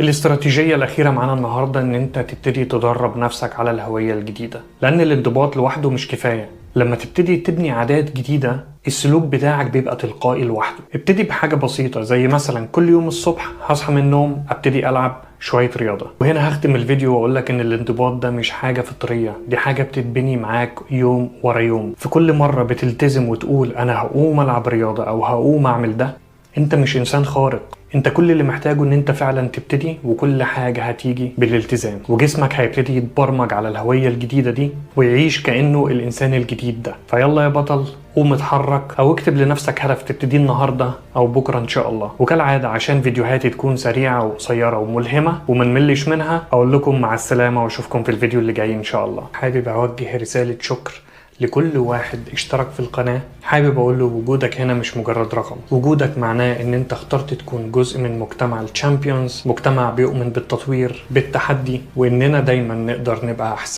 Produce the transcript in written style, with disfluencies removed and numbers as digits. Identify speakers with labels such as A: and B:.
A: الاستراتيجية الأخيرة معانا النهاردة إن أنت تبتدي تدرب نفسك على الهوية الجديدة، لأن الانضباط لوحده مش كفاية. لما تبتدي تبني عادات جديدة السلوك بتاعك بيبقى تلقائي لوحده. ابتدي بحاجة بسيطة زي مثلا كل يوم الصبح هصحى من النوم ابتدي ألعب شوية رياضة. وهنا هختم الفيديو وأقولك إن الانضباط ده مش حاجة فطرية، دي حاجة بتتبني معاك يوم ورا يوم. في كل مرة بتلتزم وتقول أنا هقوم ألعب رياضة أو هقوم أعمل ده، انت مش انسان خارق. انت كل اللي محتاجه ان انت فعلا تبتدي، وكل حاجة هتيجي بالالتزام، وجسمك هيبتدي يتبرمج على الهوية الجديدة دي ويعيش كأنه الانسان الجديد ده. فيلا يا بطل قوم اتحرك، او اكتب لنفسك هدف تبتدي النهاردة او بكرة ان شاء الله. وكالعادة عشان فيديوهاتي تكون سريعة وقصيرة وملهمة ومنملش منها، اقول لكم مع السلامة واشوفكم في الفيديو اللي جاي ان شاء الله. حابب اوجه رسالة شكر لكل واحد اشترك في القناة. حابب اقول له وجودك هنا مش مجرد رقم، وجودك معناه ان انت اخترت تكون جزء من مجتمع الشامبيونز، مجتمع بيؤمن بالتطوير بالتحدي، واننا دايما نقدر نبقى احسن.